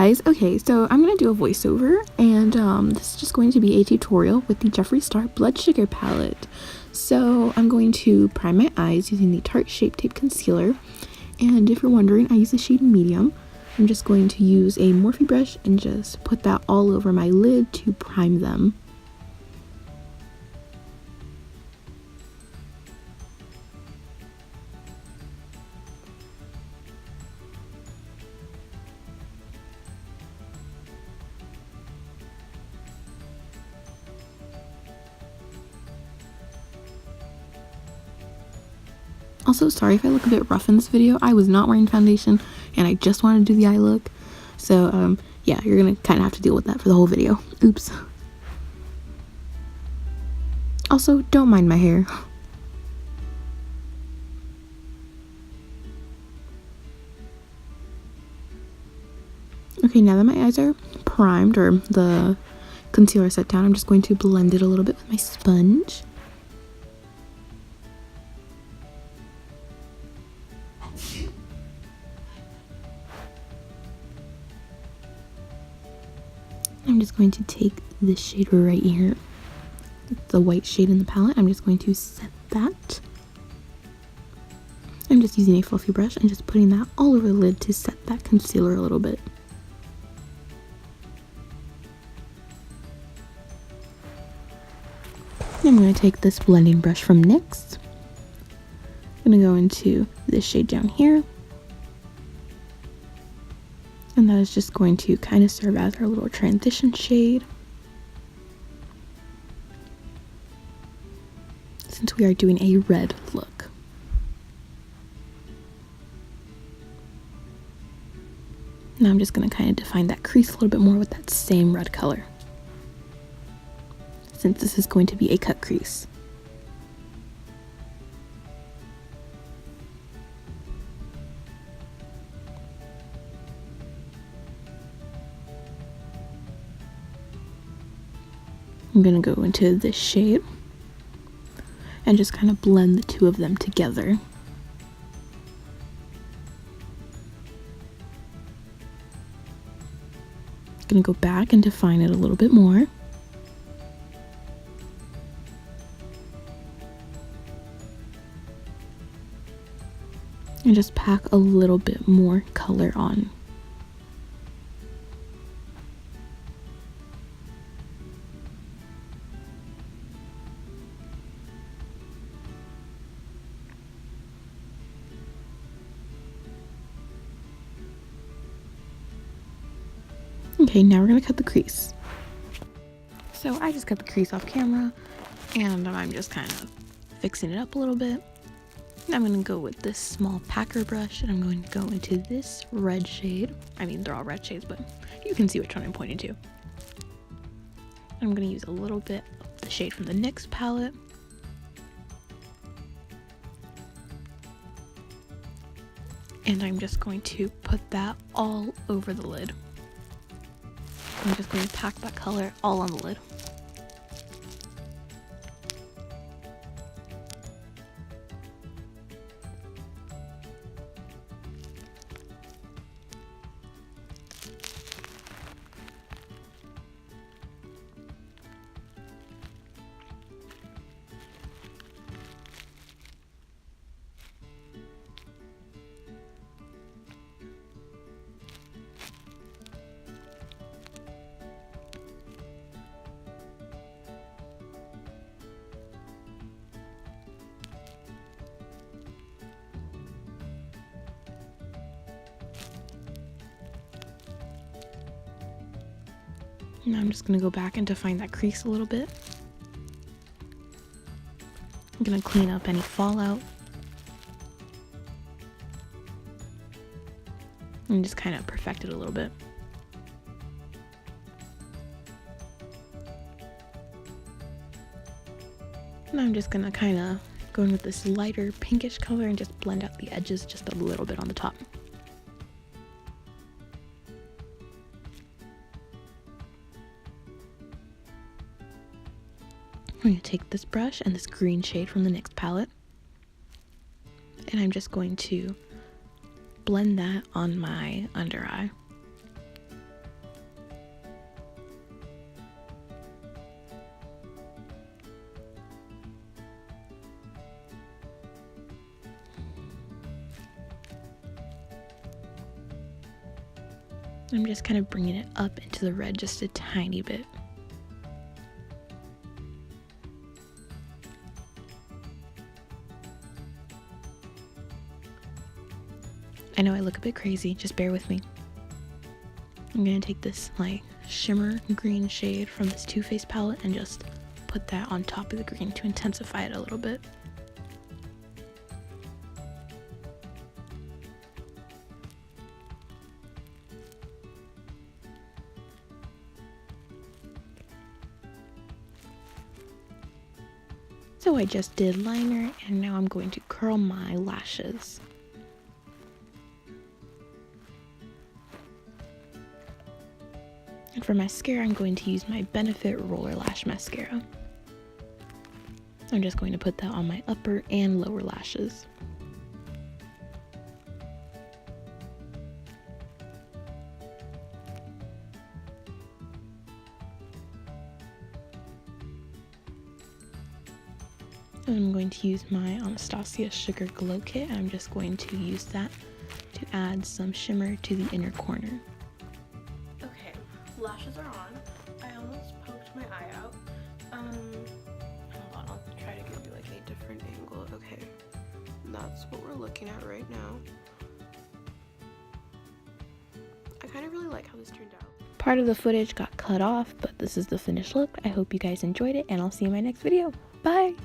guys, okay, so I'm going to do a voiceover, and this is just going to be a tutorial with the Jeffree Star Blood Sugar palette. So I'm going to prime my eyes using the Tarte Shape Tape Concealer, and if you're wondering, I use the shade medium. I'm just going to use a Morphe brush and just put that all over my lid to prime them. Also, sorry if I look a bit rough in this video. I was not wearing foundation and I just wanted to do the eye look. So, yeah, you're gonna kind of have to deal with that for the whole video. Oops. Also, don't mind my hair. Okay, now that my eyes are primed, or the concealer set down, I'm just going to blend it a little bit with my sponge. I'm just going to take this shade right here, the white shade in the palette. I'm just going to set that. I'm just using a fluffy brush and just putting that all over the lid to set that concealer a little bit. I'm going to take this blending brush from NYX. I'm going to go into this shade down here. And that is just going to kind of serve as our little transition shade, since we are doing a red look. Now I'm just going to kind of define that crease a little bit more with that same red color, since this is going to be a cut crease. I'm going to go into this shade and just kind of blend the two of them together. Going to go back and define it a little bit more. And just pack a little bit more color on. Okay, now we're gonna cut the crease. So I just cut the crease off camera, and I'm just kind of fixing it up a little bit. I'm gonna go with this small packer brush, and I'm going to go into this red shade. I mean, they're all red shades, but you can see which one I'm pointing to. I'm gonna use a little bit of the shade from the NYX palette. And I'm just going to put that all over the lid. I'm just going to pack that color all on the lid. Now I'm just going to go back and define that crease a little bit. I'm going to clean up any fallout. And just kind of perfect it a little bit. And I'm just going to kind of go in with this lighter pinkish color and just blend out the edges just a little bit on the top. I'm going to take this brush and this green shade from the NYX palette, and I'm just going to blend that on my under eye. I'm just kind of bringing it up into the red just a tiny bit. I know I look a bit crazy, just bear with me. I'm gonna take this like shimmer green shade from this Too Faced palette and just put that on top of the green to intensify it a little bit. So I just did liner and now I'm going to curl my lashes. And for mascara, I'm going to use my Benefit Roller Lash Mascara. I'm just going to put that on my upper and lower lashes. And I'm going to use my Anastasia Sugar Glow Kit. I'm just going to use that to add some shimmer to the inner corner. Okay, lashes are on. I almost poked my eye out. Hold on, I'll try to give you like a different angle. Okay, that's what we're looking at right now. I kind of really like how this turned out. Part of the footage got cut off, but this is the finished look. I hope you guys enjoyed it, and I'll see you in my next video. Bye!